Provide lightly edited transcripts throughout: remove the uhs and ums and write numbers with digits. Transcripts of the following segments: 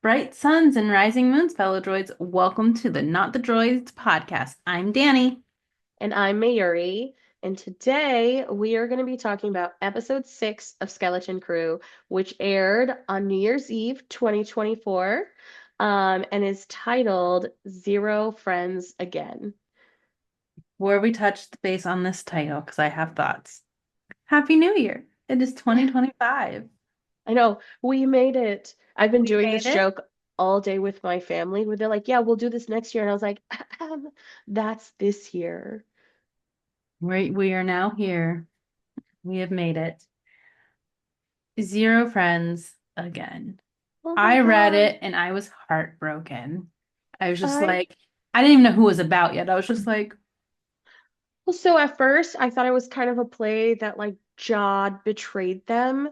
Bright suns and rising moons, fellow droids. Welcome to the Not the Droids podcast. I'm Danny. And I'm Mayuri. And today we are going to be talking about episode 6 of Skeleton Crew, which aired on New Year's Eve 2024, and is titled Zero Friends Again. Where we touched base on this title because I have thoughts. Happy New Year. It is 2025. I know we made it. I've been We doing made this it. joke all day with my family where they're like, yeah, we'll do this next year. And I was like, that's this year. We are now here. We have made it. Zero friends again. Oh my I read God. it and I was heartbroken. I was just I like, I didn't even know who it was about yet. I was just like, Well, so at first I thought it was kind of a play that like Jod betrayed them.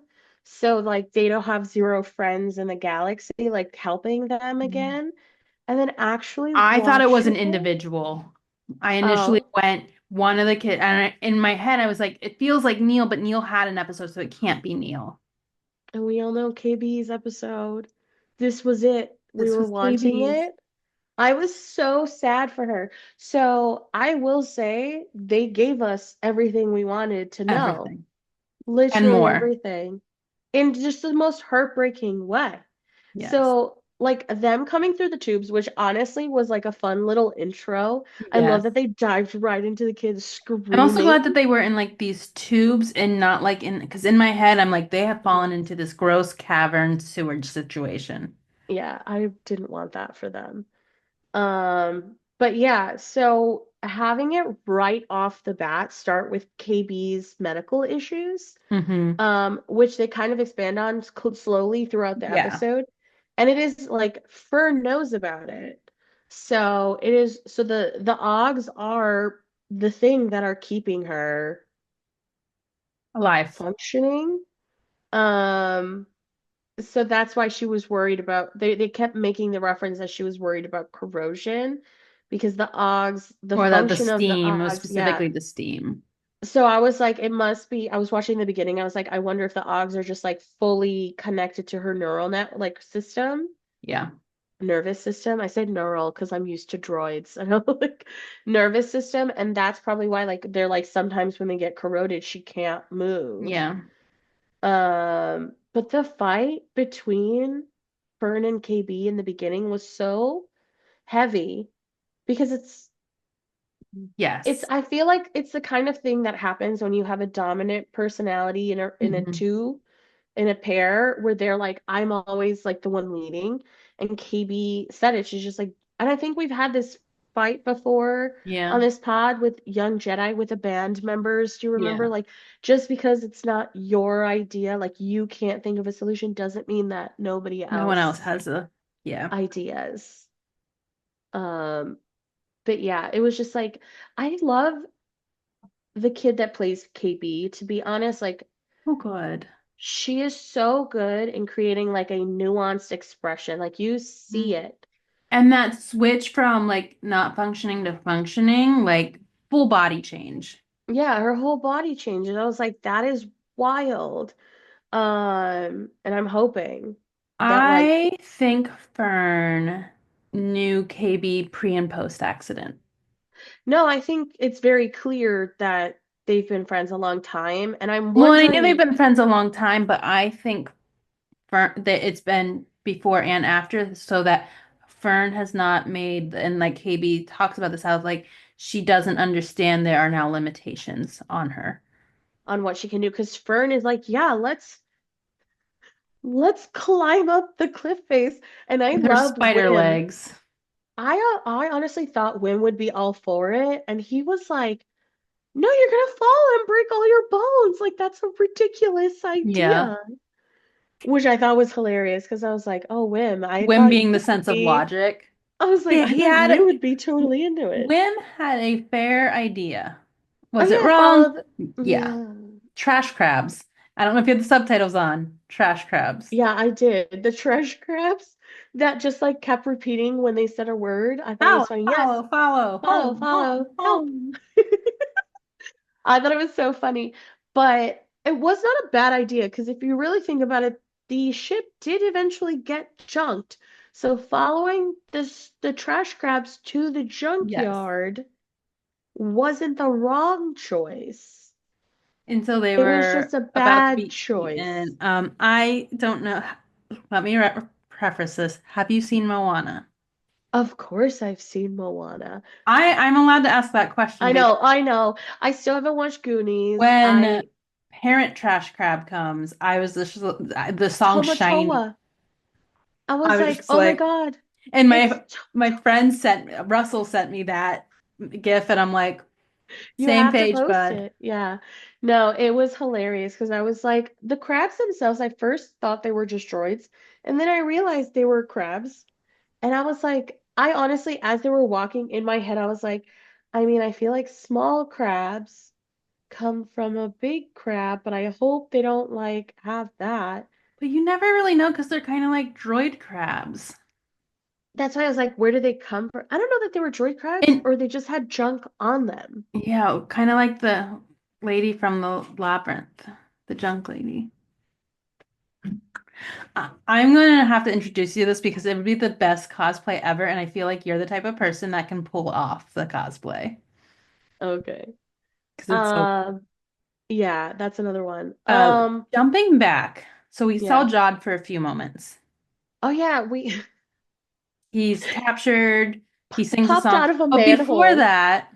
So like they don't have zero friends in the galaxy, like helping them again. And then actually I thought it was watching an it. individual. I initially Oh, went one of the kids, and in my head, I was like, it feels like Neil, but Neil had an episode, so it can't be Neil. and we all know KB's episode. This was it. We This were was wanting KB's it. I was so sad for her. So I will say they gave us everything we wanted to know. everything and Literally more. everything. In just the most heartbreaking way. Yes. So, like them coming through the tubes, which honestly was like a fun little intro. I love Yes. that they dived right into the kids I'm also screaming. glad that they were in like these tubes and not like in, because in my head, I'm like, they have fallen into this gross cavern sewage situation. Yeah, I didn't want that for them. But yeah, so having it right off the bat start with KB's medical issues, Hmm. which they kind of expand on slowly throughout the Yeah. episode. And it is like Fern knows about it. So it is so the Oggs are the thing that are keeping her Alive. functioning. Um, so that's why she was worried about they kept making the reference that she was worried about corrosion because the Oggs, the Or that the function of the steam, it was Oggs, yeah. specifically the steam. So I was like, it must be. I was watching the beginning. I was like, I wonder if the Oggs are just like fully connected to her neural net like system, Yeah. nervous system. I said neural because I'm used to droids. I know like nervous system, and that's probably why like they're like sometimes when they get corroded, she can't move. Yeah. But the fight between Fern and KB in the beginning was so heavy because it's Yes. I feel like it's the kind of thing that happens when you have a dominant personality in a Hmm. two in a pair where they're like I'm always like the one leading and KB said it she's just like and I think we've had this fight before on Yeah. this pod with young Jedi with the band members. Do you remember Yeah. like just because it's not your idea like you can't think of a solution doesn't mean that nobody No one else else has a, yeah. ideas. Um but yeah, it was just like I love the kid that plays KB, to be honest, like Oh, good. she is so good in creating like a nuanced expression. Like you see Mm. it. And that switch from like not functioning to functioning, like full body change. Yeah, her whole body changes. I was like, that is wild. And I'm hoping that like I think Fern knew KB pre and post accident. no, I think it's very clear that they've been friends a long time, and I'm Well, I knew they've wondering been friends a long time, but I think Fern that it's been before and after, so that Fern has not made, and like KB talks about this, how like she doesn't understand there are now limitations on her. on what she can do because Fern is like, yeah, let's climb up the cliff face. And I Her loved spider Wim. legs. I honestly thought Wim would be all for it, and he was like, "No, you're gonna fall and break all your bones. Like that's a ridiculous Yeah. idea." Which I thought was hilarious because I was like, "Oh, Wim, I Wim thought being you the would sense of be." logic. I was like, Yeah, "I he thought had you would be totally into it." Wim had a fair idea. Oh Was it yeah, wrong? follow the Yeah. yeah. Trash crabs. I don't know if you have the subtitles on. Trash crabs. Yeah, I did. The treasure crabs that just like kept repeating when they said a word. I thought it Follow, was funny. Yes, follow, follow, follow, home, follow, home, help. home. I thought it was so funny, but it was not a bad idea because if you really think about it, the ship did eventually get junked. So following the trash crabs to the Yes. junkyard wasn't the wrong choice. Until they It was were just a about to bad be choice. eaten. I don't know. Let me preface this. Have you seen Moana? Of course I've seen Moana. I'm allowed to ask that question I because know, I know. I still haven't watched Goonies. when I Parent Trash Crab comes, I was the song Shine. Tomotoa. I I was was like, just oh my like, God, and it's my friend sent Russell sent me that GIF, and I'm like, you same have to page, post bud. it. Yeah. No, it was hilarious because I was like, the crabs themselves, I first thought they were just droids, and then I realized they were crabs. And I was like, I honestly, as they were walking in my head, I was like, I mean, I feel like small crabs come from a big crab, but I hope they don't like have that. But you never really know because they're kind of like droid crabs. That's why I was like, where did they come from? I don't know that they were droid crabs And or they just had junk on them. yeah, kind of like the lady from the labyrinth, the junk lady. I'm going to have to introduce you to this because it would be the best cosplay ever, and I feel like you're the type of person that can pull off the cosplay Okay. because it's so. Um, yeah, that's another one. Uh, Jumping back, so we saw Yeah. Jod for a few moments. Oh yeah, we He's captured. He sings a popped song, out of a but before manhole. that,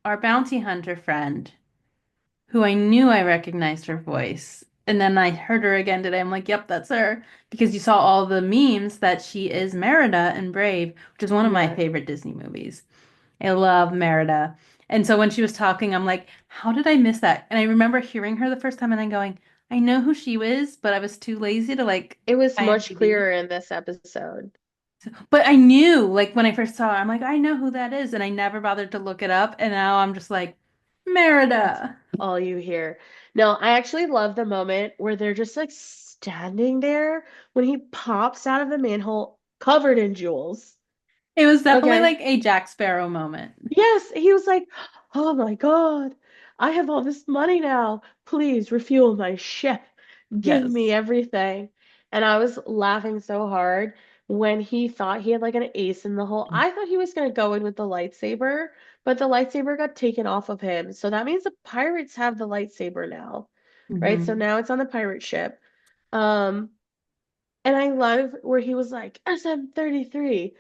our bounty hunter friend, who I knew I recognized her voice. And then I heard her again today. I'm like, yep, that's her. Because you saw all the memes that she is Merida in Brave, which is one of my Yes. favorite Disney movies. I love Merida. And so when she was talking, I'm like, how did I miss that? And I remember hearing her the first time and then going, I know who she was, but I was too lazy to like It was much IMDb. clearer in this episode. But I knew, like when I first saw her, I'm like, I know who that is. And I never bothered to look it up. And now I'm just like, That's Merida. all you hear. No, I actually love the moment where they're just like standing there when he pops out of the manhole covered in jewels. It was definitely Okay. like a Jack Sparrow moment. Yes, he was like, "Oh my God, I have all this money now. Please refuel my ship. Give me Yes. everything." And I was laughing so hard when he thought he had like an ace in the hole. I thought he was going to go in with the lightsaber, but the lightsaber got taken off of him. So that means the pirates have the lightsaber now, right? So Hmm. now it's on the pirate ship. Um, and I love where he was like, SM-33,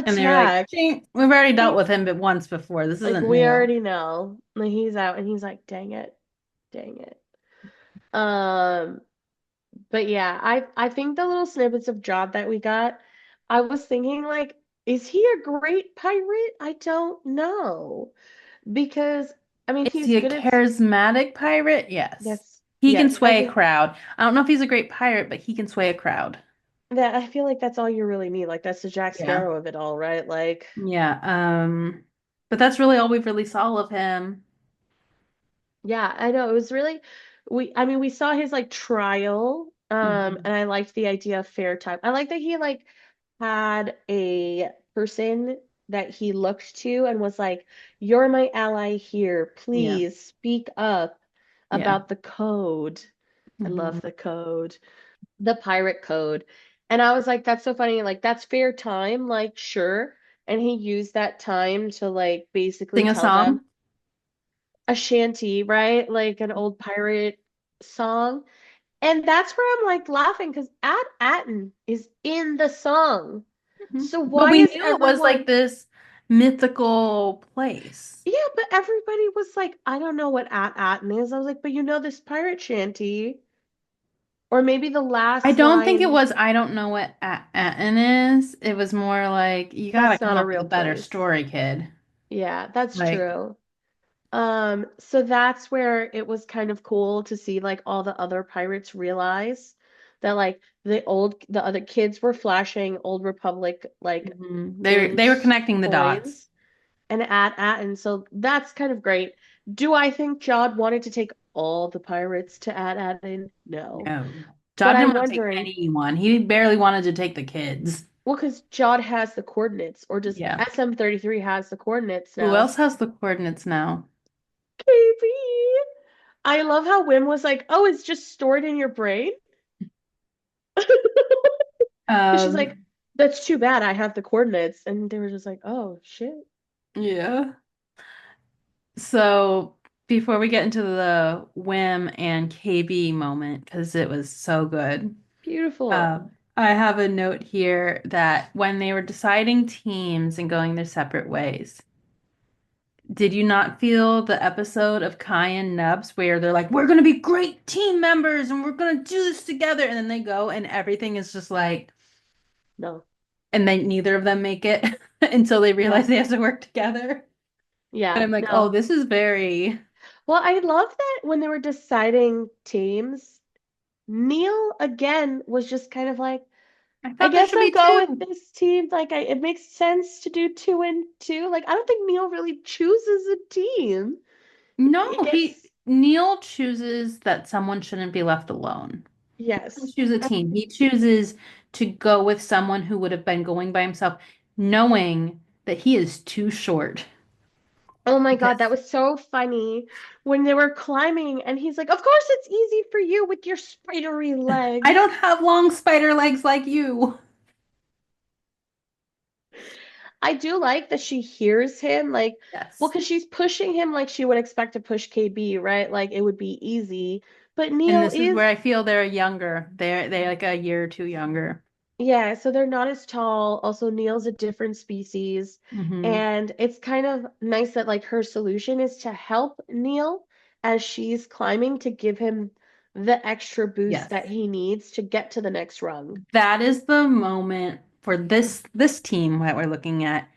And they were like, attack. "Ching, we've already dealt with him but once before. This Like isn't we new." already know. Like he's out and he's like, dang it, dang it. Um, but yeah, I think the little snippets of Job that we got, I was thinking like, is he a great pirate? I don't know. Because I mean Is he's he a good at charismatic pirate? Yes. yes, He can yes. I sway a think crowd. I don't know if he's a great pirate, but he can sway a crowd. that I feel like that's all you really need. Like that's the Jack Yeah. Sparrow of it all, right? Like Yeah. But that's really all we've really saw of him. yeah, I know. It was really I mean we saw his like trial Hmm. and I liked the idea of fair time. I like that he like had a person that he looked to and was like, "You're my ally here. Yeah. Please speak up Yeah. about the code." I love Hmm. the code, the pirate code. And I was like, that's so funny. Like that's fair time, like sure. And he used that time to like basically Sing a tell them song. a shanty, right? Like an old pirate song. And that's where I'm like laughing because Atten is in the song. Mhm. So But why we is knew it was like everyone, this mythical place. yeah, but everybody was like, I don't know what Atten is. I was like, but you know this pirate shanty. Or maybe the I last don't think it line, was, I don't know what Aten is. It was more like, you gotta that's come not a up with real a better place. story, kid. Yeah, that's Like, true. So that's where it was kind of cool to see like all the other pirates realize that like the other kids were flashing Old Republic like mhm. They were mint connecting the dots. coins and and so that's kind of great. Do I think Jod wanted to take all the pirates to at in? No. No. But Jod didn't I'm want to take wondering, anyone. He barely wanted to take the kids. well, because Jod has the coordinates, or does Yeah. SM-33 has the coordinates Who now? else has the coordinates now? KB. I love how Wim was like, "Oh, it's just stored in your brain." Because she's like, Um, that's too bad. I have the coordinates. And they were just like, oh, shit. yeah. So before we get into the Whim and KB moment, because it was so good, Beautiful. uh, I have a note here that when they were deciding teams and going their separate ways, did you not feel the episode of Kai and Nubs where they're like, we're going to be great team members and we're going to do this together? And then they go and everything is just like, No. and then neither of them make it until they realize Yeah. they have to work together. And Yeah. I'm like, oh, No. this is very, Well, I love that when they were deciding teams, Neil again was just kind of like, I I thought there guess should I'll be go with two. this team. Like, it makes sense to do two and two. Like, I don't think Neil really chooses a team. No, He he gets, Neil chooses that someone shouldn't be left alone. He doesn't yes. choose a team. He chooses to go with someone who would have been going by himself, knowing that he is too short. Oh my God, that Because was so funny when they were climbing, and he's like, of course it's easy for you with your spidery I legs. don't have long spider legs like you. I do like that she hears him, like, well, Yes. because she's pushing him like she would expect to push KB, right? Like it would be easy. But And Neil this is is, where I feel they're younger. They're like a year or two younger. yeah, so they're not as tall. Also, Neil's a different species. Hmm. And it's kind of nice that like her solution is to help Neil as she's climbing to give him the extra boost Yes. that he needs to get to the next rung. That is the moment for this team that we're looking at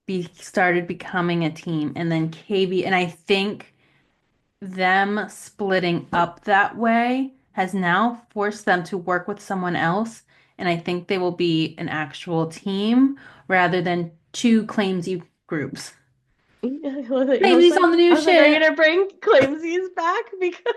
be started becoming a team and then KB and I think them splitting up that way has now forced them to work with someone else and I think they will be an actual team rather than two claimsy groups. I love it. Claimsy's on the I new was like, are you ship. gonna bring Claimsies back? Because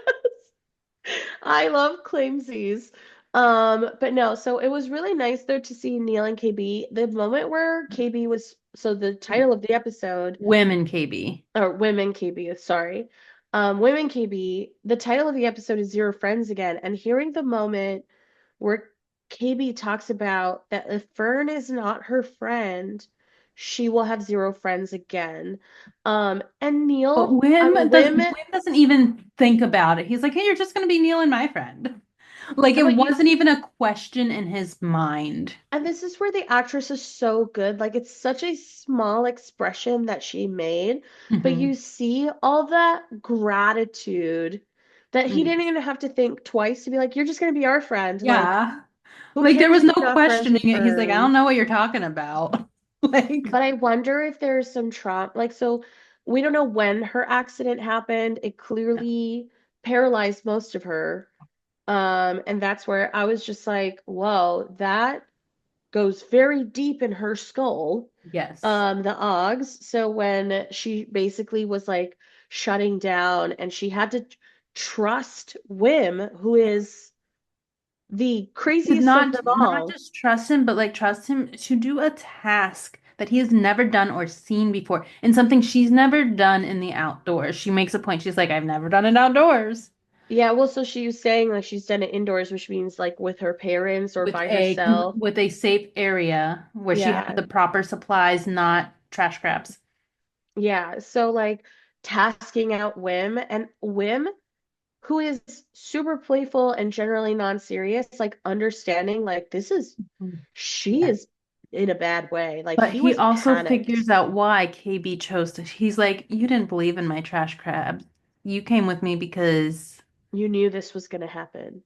I love Claimsies. But no, so it was really nice though to see Neil and KB. The moment where KB was, so the title of the episode, Women KB. or Women KB, sorry. Women KB, the title of the episode is Zero Friends Again. And hearing the moment where KB talks about that if Fern is not her friend, she will have zero friends again. And But Neil, I Wim mean, doesn't Wim, Wim doesn't even think about it. He's like, hey, you're just gonna be Neil and my friend. Like it but you, wasn't even a question in his mind. and this is where the actress is so good. Like, it's such a small expression that she made, but Hmm. you see all that gratitude that he didn't Yes. even have to think twice to be like, you're just going to be our friend. Like, Yeah. who Like there cares was if no you're not friends questioning with it. He's like, I don't Fern? know what you're talking about. Like, But I wonder if there's some trauma. Like, so we don't know when her accident happened. It clearly paralyzed most of her. And that's where I was just like, whoa, that goes very deep in her skull, yes. the Oggs. So when she basically was like shutting down and she had to trust Wim, who is the Did craziest of not them not all. just trust him, but like trust him to do a task that he has never done or seen before and something she's never done in the outdoors. She makes a point. She's like, I've never done it outdoors Yeah, well, so she was saying like she's done it indoors, which means like with her parents or with by a herself. with a safe area where she had Yeah. the proper supplies, not trash crabs. Yeah. So like tasking out Wim, and Wim, who is super playful and generally non-serious, like understanding like this is Mhm. she Yeah. is in a bad way. Like But he he was also panicked. figures out why KB chose to. He's like, you didn't believe in my trash crabs. You came with me because You knew this was gonna happen.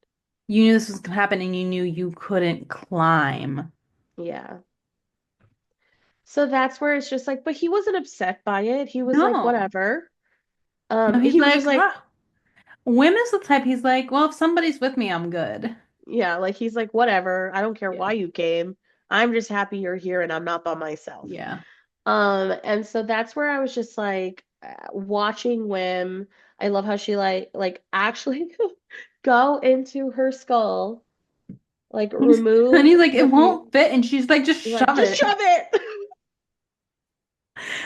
you knew this was going to happen and you knew you couldn't climb. Yeah. So that's where it's just like, but he wasn't upset by it. He was like, No. whatever. No, he's He was like, just like, huh. Wim is the type, he's like, well, if somebody's with me, I'm good. yeah, like he's like, whatever. I don't care Yeah. why you came. I'm just happy you're here and I'm not by myself. Yeah. And so that's where I was just like watching Wim. I love how she like actually go into her skull, like And remove he's like, it the pe won't fit. And she's like, just like shove just it. shove it.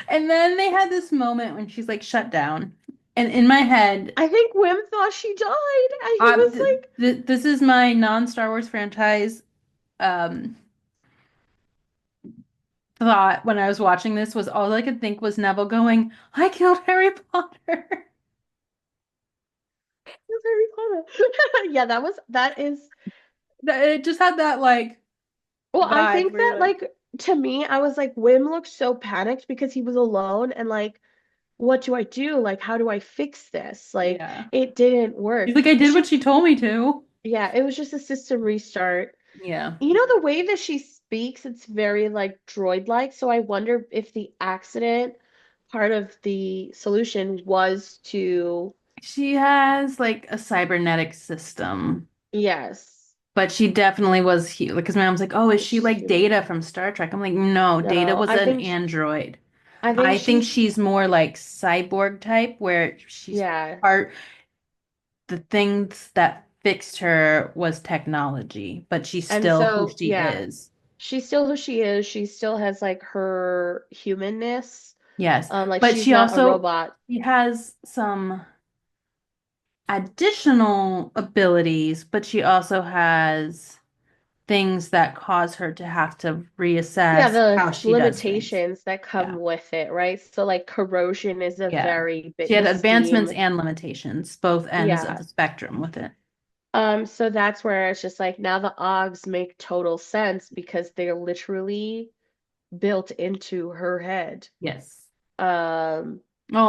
And then they had this moment when she's like shut down. And in my head, I think Wim thought she died, and he was th like, th this is my non-Star Wars franchise um thought when I was watching this was all I could think was Neville going, I killed Harry Potter. Harry Potter. Yeah, that is. It just had that like Well, I vibe think where you're that like, like to me, I was like, Wim looked so panicked because he was alone and like, what do I do? Like, how do I fix this? Like, yeah. it didn't He's work. like, I did She, what she told me to. yeah, it was just a system restart. Yeah. You know, the way that she speaks, it's very like droid-like. So I wonder if the accident part of the solution was to, She has like a cybernetic system, yes, but she definitely was huge. Because my mom's like, oh, is she she's like human. Data from Star Trek? I'm like, no, Data No, was an android. I think I think she's, she's more like cyborg type, where she's yeah. part, the things that fixed her was technology, but she's And still who so, she yeah, is. she's still who she is. She still has like her humanness. Yes. Like But she's she not a also, robot. she has some additional abilities, but she also has things that cause her to have to Yeah, reassess the how she does things. limitations that come Yeah. with it, right? So like corrosion is a Yeah. very She big, had the advancements steam. and limitations, both ends of Yeah. the spectrum with it. So that's where it's just like now the Ogs make total sense because they're literally built into her head. Yes. Um,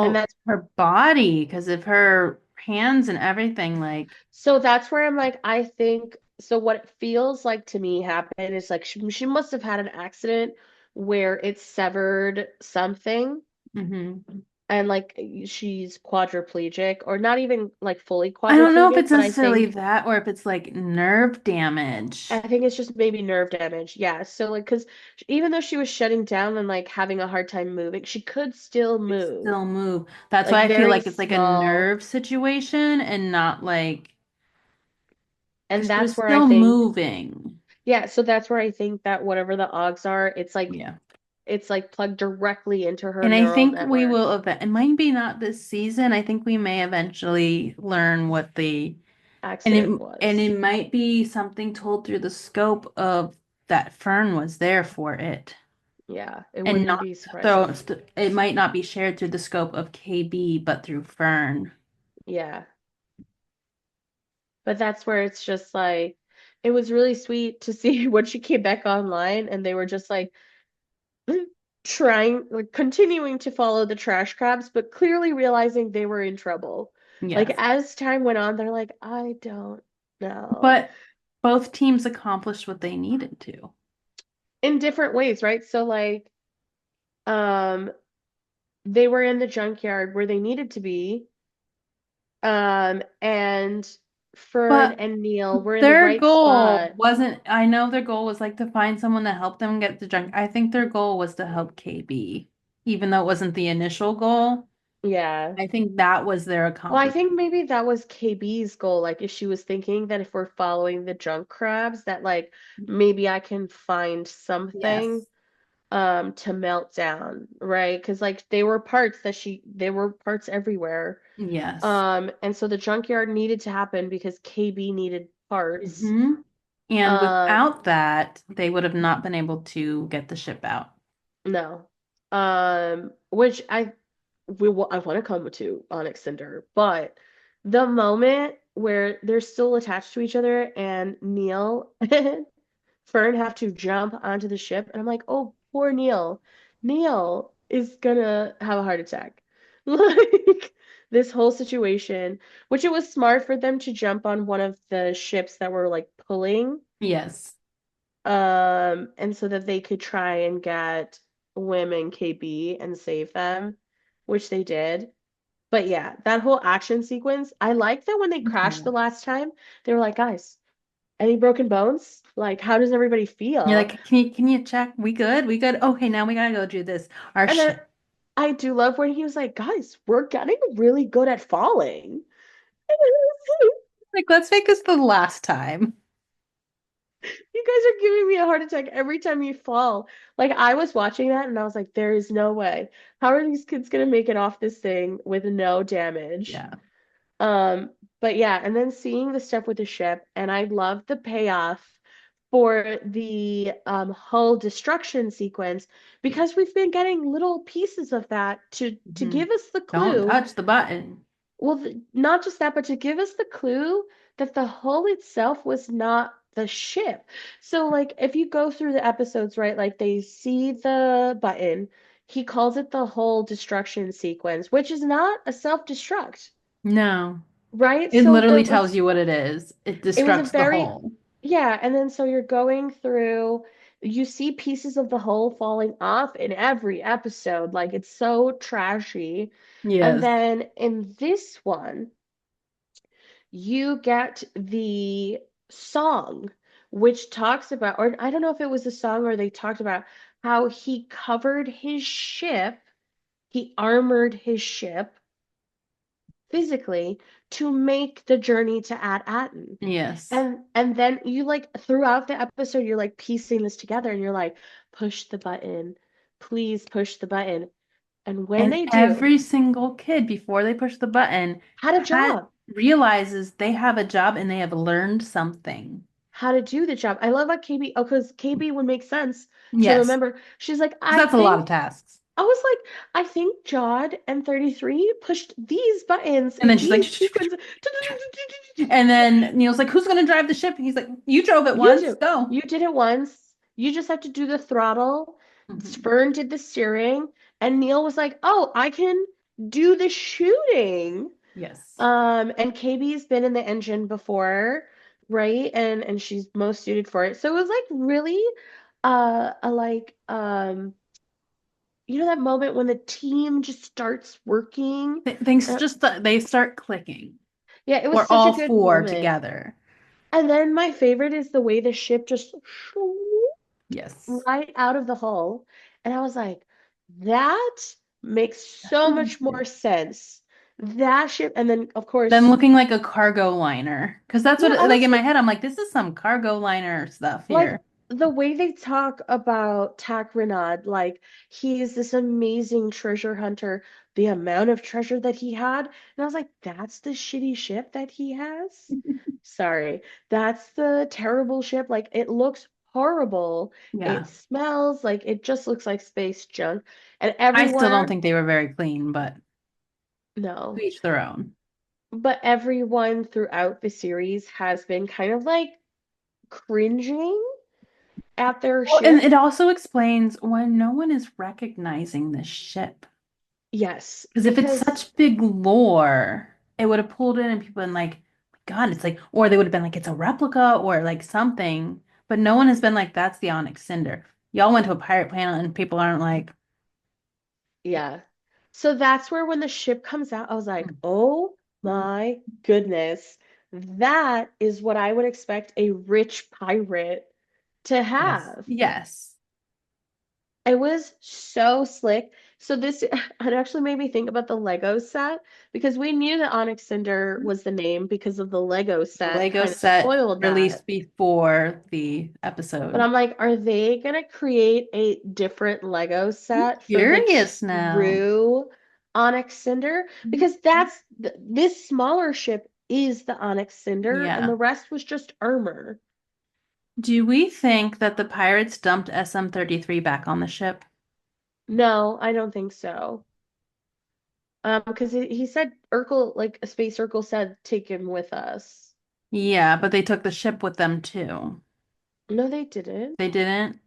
and Well, that's her body, because of her hands and everything, like, so that's where I'm like, I think so. What it feels like to me happened is like she must have had an accident where it severed something mhm. and like she's quadriplegic or not even like fully I don't know if quadriplegic, it's but I necessarily think that or if it's like nerve I damage. think it's just maybe nerve damage. Yeah. So like, because even though she was shutting down and like having a hard time moving, she could still Could move, still move. That's like why I feel very like it's like a small. nerve situation and not like, And because she was that's where I still think, moving. yeah. So that's where I think that whatever the Ogs are, Yeah. it's like plugged directly into her And I neural think we network. will event, it might be not this season. I think we may eventually learn what the Accident and was. it might be something told through the scope of that Fern was there for it. Yeah, it And wouldn't not be so surprising. it might not be shared through the scope of KB, but through Fern. Yeah. But that's where it's just like, it was really sweet to see when she came back online and they were just like trying, like continuing to follow the trash crabs, but clearly realizing they were in trouble. Like Yes. as time went on, they're like, I don't know. But both teams accomplished what they needed to. In different ways, right? So like, um, they were in the junkyard where they needed to be. And Fern But and Neil were in the their right goal spot. wasn't, I know their goal was like to find someone to help them get the junk. I think their goal was to help KB, even though it wasn't the initial goal. Yeah. I think that was their Well, I accomplishment. think maybe that was KB's goal. Like, if she was thinking that if we're following the junk crabs, that like maybe I can find something Yes. to melt down, right? Because like they were parts everywhere. Yes. And so the junkyard needed to happen because KB needed parts. Hmm. And Um, without that, they would have not been able to get the ship out. no. Which I want to come to Onyx Cinder, but the moment where they're still attached to each other and Neil and Fern have to jump onto the ship, and I'm like, oh, poor Neil. Neil is gonna have a heart attack. Like this whole situation, which it was smart for them to jump on one of the ships that were like pulling, Yes. and so that they could try and get Wim and KB and save them, which they did. But yeah, that whole action sequence, I like that when they crashed the Yeah. last time, they were like, guys, any broken bones? Like, how does everybody You're feel? like, can you check? We good? We good? Okay, now we gotta go do this. Our And then ship. I do love when he was like, guys, we're getting really good at falling. Like, let's make this the last time. You guys are giving me a heart attack every time you fall. Like I was watching that and I was like, there is no way. How are these kids gonna make it off this thing with no damage? Yeah. Um, but yeah, and then seeing the stuff with the ship, and I love the payoff for the hull destruction sequence because we've been getting little pieces of that to Hmm. give us the Don't clue. touch the button. Well, not just that, but to give us the clue that the hull itself was not the ship. So, like, if you go through the episodes, right, like they see the button, he calls it the hull destruction sequence, which is not a self-destruct, No. right? It So there literally tells was, you what it is. It it was a destructs the very, whole. yeah, and then so you're going through, you see pieces of the hull falling off in every episode. Like, it's so trashy. And Yes. then in this one, you get the song, which talks about, or I don't know if it was a song or they talked about how he covered his ship, he armored his ship physically to make the journey to At-Aten. Yes. And then you like throughout the episode, you're like piecing this together and you're like, push the button, please push the button. And when And they do, every single kid before they push the button had a job. realizes they have a job and they have learned something. How to do the job. I love how KB, oh, because KB would make sense to Yes. remember. She's like, 'Cause I that's a lot of think, tasks. I was like, I think Jod and 33 pushed these buttons And then in she's like, these sequences. and then Neil's like, who's going to drive the ship? And he's like, you drove it You once. do. Go. You did it once. You just have to do the throttle. Mhm. Fern did the steering, and Neil was like, "Oh, I can do the shooting." Yes. And KB's been in the engine before, right? And she's most suited for it. So it was like really a like you know that moment when the team just starts working? Things Uh, just, they start clicking. yeah, it was We're such a all good four moment. together. And then my favorite is the way the ship just Yes. right out of the hull. And I was like, that makes That's so a good much more ship. sense. That ship, and then of Them course, looking like a cargo liner. Because that's what, yeah, I like was in my like, head, I'm like, this is some cargo liner stuff like here. the way they talk about Tak Renaud, like he's this amazing treasure hunter, the amount of treasure that he had. And I was like, that's the shitty ship that he has? Sorry, that's the terrible ship. Like it looks horrible. It Yeah. smells like it just looks like space junk. And I still don't everyone, think they were very clean, but to no, each their own. but everyone throughout the series has been kind of like cringing at their Well, and ship. it also explains why no one is recognizing this ship. Yes, Because if it's because such big lore, it would have pulled in and people been like, God, it's like, or they would have been like, it's a replica or like something. But no one has been like, that's the Onyx Cinder. Y'all went to a pirate planet and people aren't like, yeah. So that's where when the ship comes out, I was like, "Mm, oh mm, my goodness. That is what I would expect a rich pirate to yes, have. yes. It was so slick. So this it actually made me think about the Lego set because we knew that Onyx Cinder was the name because of the Lego The set Lego kind of set spoiled that. released before the But episode. I'm like, are they gonna create a different Lego I'm set for the curious now. true Onyx Cinder? Because that's this smaller ship is the Onyx Cinder, and Yeah. the rest was just armor. Do we think that the pirates dumped SM-33 back on the ship? No, I don't think so. Because he said Urkel, like a space Urkel said, take him with us. Yeah, but they took the ship with them too. No, they didn't. They didn't?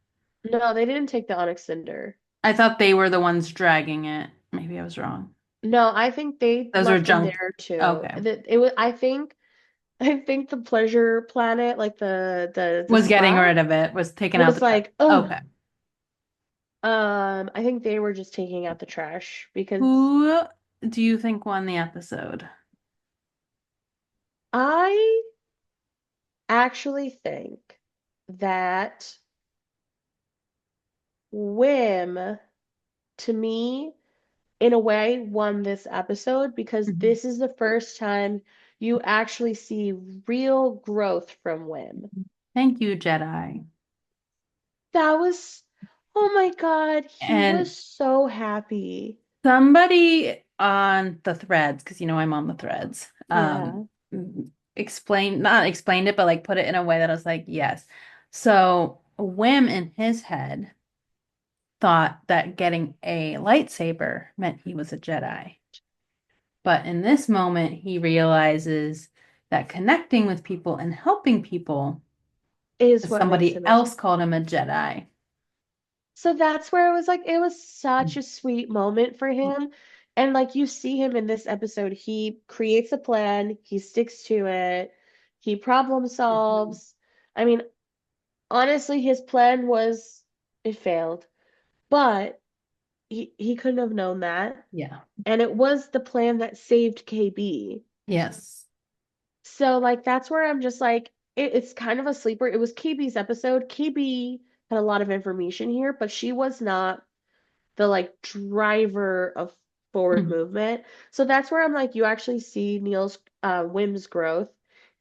No, they didn't take the Onyx Cinder. I thought they were the ones dragging it. Maybe I was wrong. No, I think they Those were left them junk. there too. Okay. That it was. I think the pleasure planet, like the Was getting spa, rid of it, was taking out the was trash. like, oh, Okay. I think they were just taking out the trash because Who do you think won the episode? I actually think that Wim, to me, in a way, won this episode because Mhm. this is the first time you actually see real growth from Wim. Thank you, Jedi. That was, oh my God, he was And so happy. somebody on the threads, because I'm on the threads, Yeah. not explained it, but like put it in a way that I was like, yes. So Wim in his head thought that getting a lightsaber meant he was a Jedi. But in this moment, he realizes that connecting with people and helping people, Is what makes somebody him a. else called him a Jedi. So that's where it was like, it was such a sweet moment for him. And like you see him in this episode, he creates a plan, he sticks to it, he problem Mhm. solves. I mean, honestly, his plan was, it failed, but he couldn't have known that. Yeah. And it was the plan that saved KB. Yes. So like that's where I'm just like it's kind of a sleeper. It was KB's episode. KB had a lot of information here, but she was not the like driver of forward Mhm. movement. So that's where I'm like you actually see Neil's Wim's growth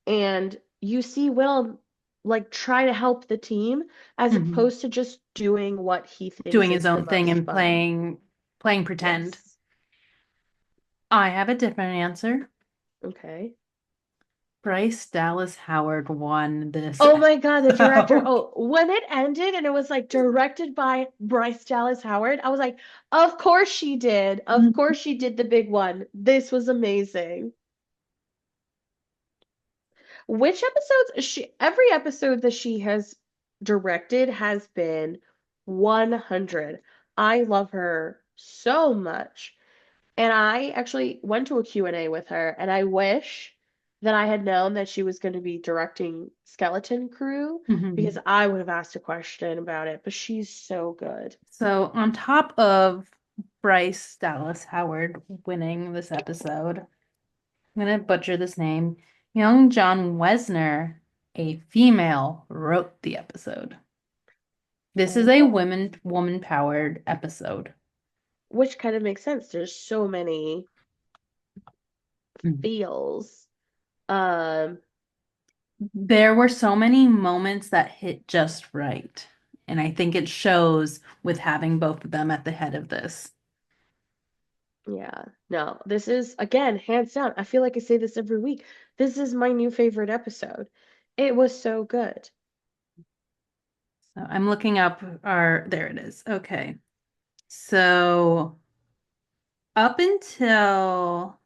and you see Will like try to help the team as Mhm. opposed to just doing what he thinks Doing his is the own thing most and fun. playing pretend. Yes. I have a different answer. Okay. Bryce Dallas Howard won this Oh my God, the director. episode. Oh, when it ended and it was like directed by Bryce Dallas Howard, I was like, of course she did. Of course she did the big one. This was amazing. Which episodes every episode that she has directed has been 100. I love her so much. And I actually went to a Q&A with her, and I wish that I had known that she was going to be directing Skeleton Crew because Mhm. I would have asked a question about it, but she's so good. So, on top of Bryce Dallas Howard winning this episode, I'm going to butcher this name. Young John Wesner, a female, wrote the episode. This is a Oh, woman-powered episode. which kind of makes sense. There's so many Mhm. feels. Um, There were so many moments that hit just right. And I think it shows with having both of them at the head of this. yeah. No, this is again, hands down. I feel like I say this every week. This is my new favorite episode. It was so good. So I'm looking up there it is. Okay. So up until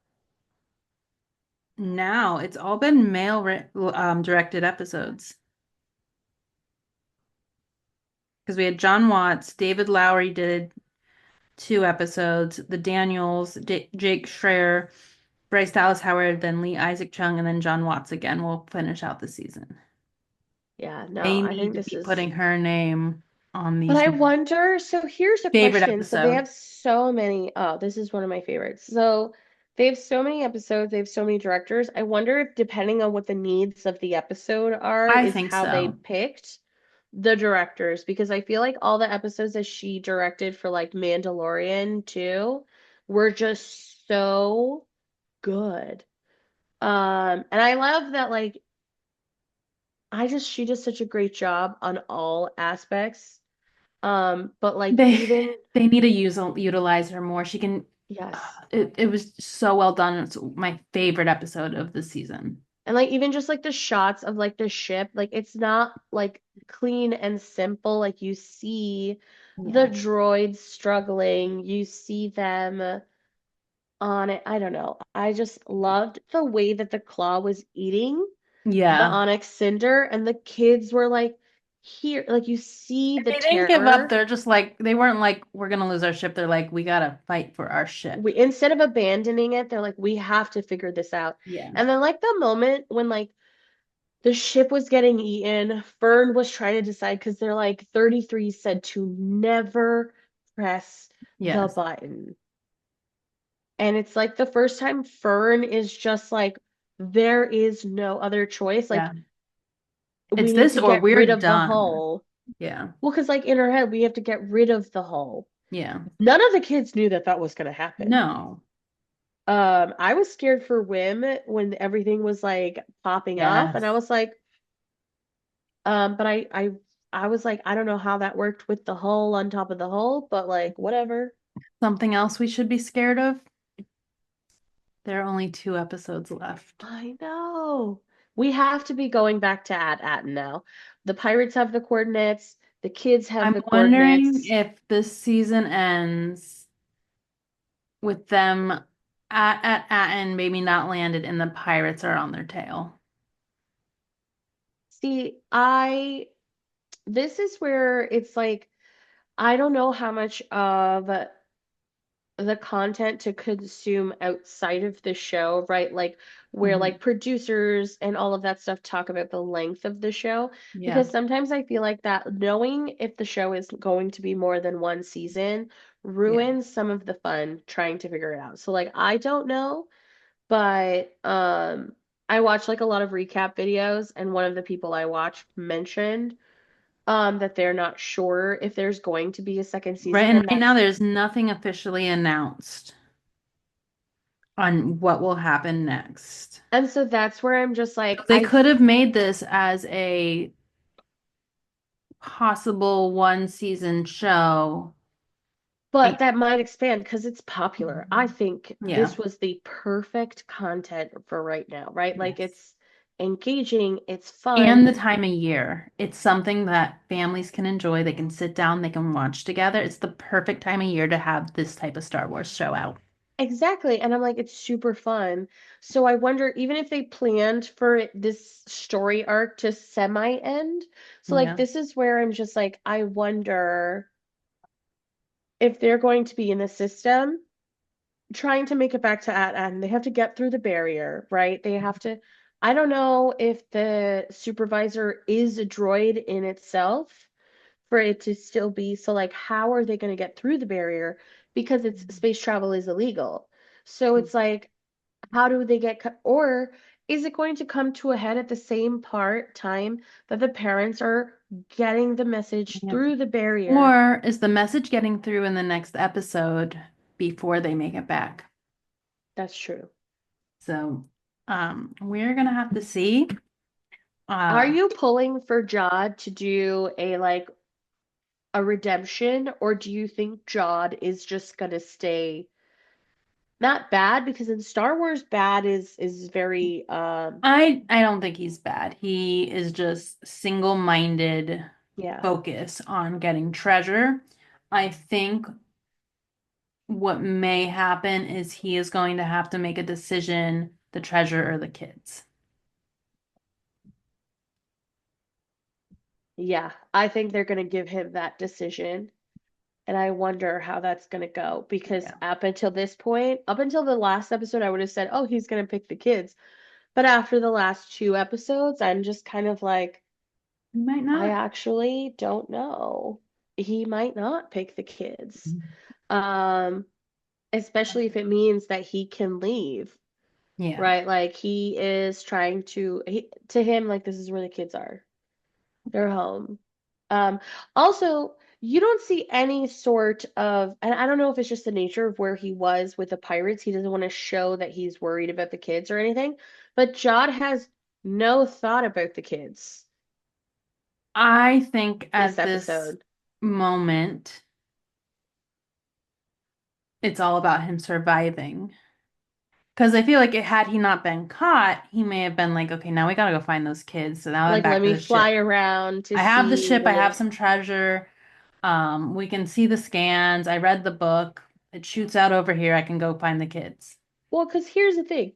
now, it's all been directed episodes. Because we had John Watts, David Lowery did 2 episodes, the Daniels, Jake Schreier, Bryce Dallas Howard, then Lee Isaac Chung, and then John Watts again will finish out the season. Yeah, no, They I need think to this be is. putting her name on But these I wonder, so here's a favorite question. So they episode. have so many, oh, this is one of my favorites. So they have so many episodes, they have so many directors. I wonder if depending on what the needs of the episode are, I is think how they so. picked the directors. Because I feel like all the episodes that she directed for like Mandalorian too were just so good. And I love that like she does such a great job on all aspects. But like They even they need to utilize her more. She can. yes. It was so well done. It's my favorite episode of the season. And like even just like the shots of like the ship, like it's not like clean and simple. Like you see the Yeah. droids struggling, you see them on it. I don't know. I just loved the way that the claw was eating the Yeah. onyx cinder and the kids were like here, like you see the They didn't give up. terror. They're just like they weren't like we're gonna lose our ship. They're like we gotta fight for our ship. We instead of abandoning it, they're like, we have to figure this out. Yeah. And then like the moment when like the ship was getting eaten. Fern was trying to decide because they're like 33 said to never press the Yes. button. And it's like the first time Fern is just like, there is no other choice. Like, Yeah. we It's need this to or get we're rid of the done. hull. Yeah. Well, because like in her head, we have to get rid of the hull. Yeah. None of the kids knew that that was going to happen. No. I was scared for Wim when everything was like popping up, and I Yes. was like, But I was like, I don't know how that worked with the hull on top of the hull, but like whatever. Something else we should be scared of? There are only 2 episodes left. I know. We have to be going back to At now. The pirates have the coordinates, the kids have I'm the wondering coordinates. if this season ends with them and maybe not landed and the pirates are on their tail. See, this is where it's like I don't know how much of the content to consume outside of the show, right? Like where Mhm. like producers and all of that stuff talk about the length of the show, Yeah, because sometimes I feel like that knowing if the show is going to be more than one season yeah. ruins some of the fun trying to figure it out. So like I don't know, but I watch like a lot of recap videos and one of the people I watch mentioned that they're not sure if there's going to be a second Right, season, and and right now that's there's nothing officially announced on what will happen next. and so that's where I'm just So like they could have made this as a possible 1 season show. but And- that might expand because it's popular. I think Yeah. this was the perfect content for right now, right? Like Yes. it's engaging, it's And fun. the time of year. It's something that families can enjoy. They can sit down, they can watch together. It's the perfect time of year to have this type of Star Wars show out. Exactly. And I'm like, it's super fun. So I wonder, even if they planned for this story arc to semi-end, so like Yeah. this is where I'm just like, I wonder if they're going to be in the system trying to make it back to and they have to get through the barrier, right? They have to, I don't know if the supervisor is a droid in itself for it to still be. So, like, how are they going to get through the barrier? Because it's space travel is illegal. So it's like, how do they get, or is it going to come to a head at the same part time that the parents are getting the message Yeah. through the barrier? Or is the message getting through in the next episode before they make it back? That's true. So, we're gonna have to see. Are Uh, you pulling for Jod to do a like a redemption, or do you think Jod is just gonna stay not bad because in Star Wars bad is very I don't think he's bad. He is just single-minded yeah. focus on getting treasure. I think what may happen is he is going to have to make a decision, the treasure or the kids. Yeah, I think they're gonna give him that decision. And I wonder how that's gonna go because Yeah. up until this point, up until the last episode, I would have said, oh, he's gonna pick the kids. But after the last two episodes, I'm just kind of like, He might I not. actually don't know. He might not pick the kids. Um, especially if it means that he can leave, Yeah. right? Like he is trying to him, like this is where the kids are. They're home. Um, Also, you don't see any sort of, and I don't know if it's just the nature of where he was with the pirates. He doesn't want to show that he's worried about the kids or anything, but Jod has no thought about the kids I think this at this episode. moment, it's all about him surviving. Because I feel like had he not been caught, he may have been like, okay, now we gotta go find those kids. So now I'm Like, let back to me the fly ship. around to I have the see ship, the I have little. some treasure. We can see the scans. I read the book. It shoots out over here. I can go find the kids. Well, because here's the thing.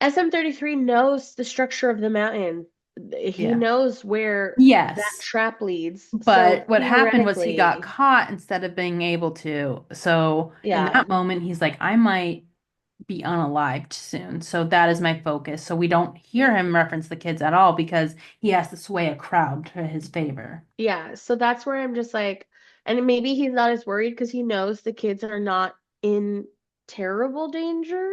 SM-33 knows the structure of the mountain. He Yeah. knows where that Yes. trap leads. So But what happened was he got theoretically, caught instead of being able to. So in yeah, that moment, he's like, I might be unalived soon. So that is my focus. So we don't hear him reference the kids at all because he has to sway a crowd to his favor. yeah. So that's where I'm just like, and maybe he's not as worried because he knows the kids are not in terrible danger.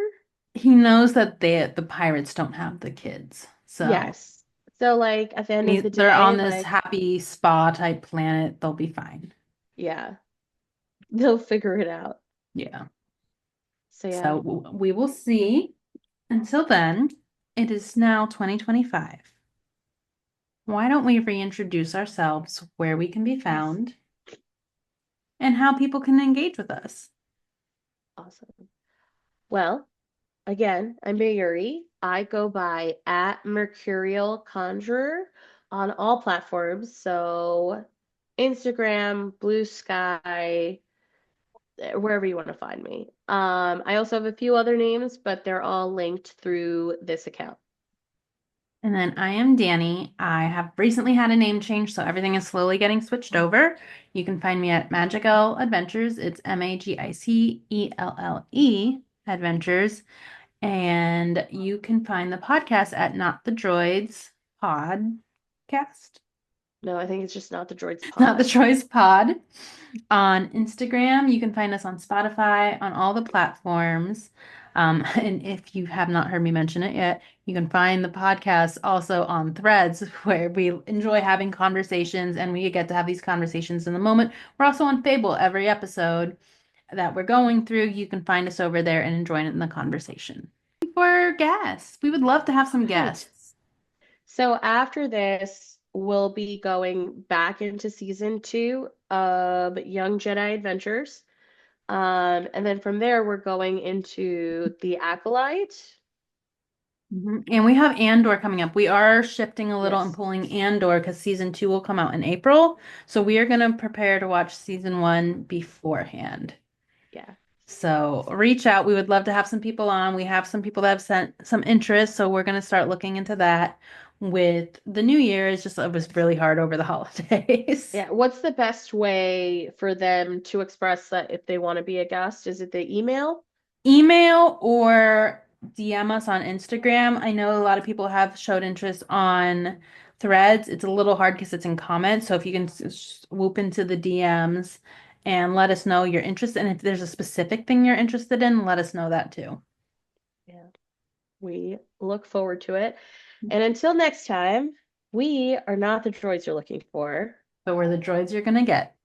He knows that the pirates don't have the kids. So Yes. So like at the end of the they're on day, this like, happy spa type planet. They'll be fine. yeah, they'll figure it out. Yeah. So yeah. So we will see. Until then, it is now 2025. why don't we reintroduce ourselves, where we can be Yes. found, and how people can engage with us? Awesome. Well, again, I'm Mayuri. I go by at Mercurial Conjurer on all platforms. So Instagram, Blue Sky, wherever you want to find me. I also have a few other names, but they're all linked through this account. And then I am Danny. I have recently had a name change, so everything is slowly getting switched over. You can find me at Magical Adventures. It's Magicelle Adventures. And you can find the podcast at Not the Droids Podcast. No, I think it's just not the Droids Not the Pod. Choice Pod on Instagram. You can find us on Spotify, on all the platforms. And if you have not heard me mention it yet, you can find the podcast also on Threads, where we enjoy having conversations and we get to have these conversations in the moment. We're also on Fable every episode that we're going through. You can find us over there and join in the conversation. For guests, we would love to have All some right. guests. So after this, we'll be going back into season 2 of Young Jedi Adventures. And then from there, we're going into The Acolyte. And we have Andor coming up. We are shifting a little and Yes. pulling Andor because season two will come out in April. So we are going to prepare to watch season one beforehand. Yeah. So reach out. We would love to have some people on. We have some people that have sent some interest. So we're going to start looking into that with the new year. It was really hard over the holidays. Yeah. What's the best way for them to express that if they want to be a guest? Is it the email? Email or DM us on Instagram. I know a lot of people have showed interest on Threads. It's a little hard because it's in comments. So if you can swoop into the DMs and let us know you're interested, and if there's a specific thing you're interested in, let us know that too. Yeah. We look forward to it. And until next time, we are not the droids you're looking for. But we're the droids you're gonna get.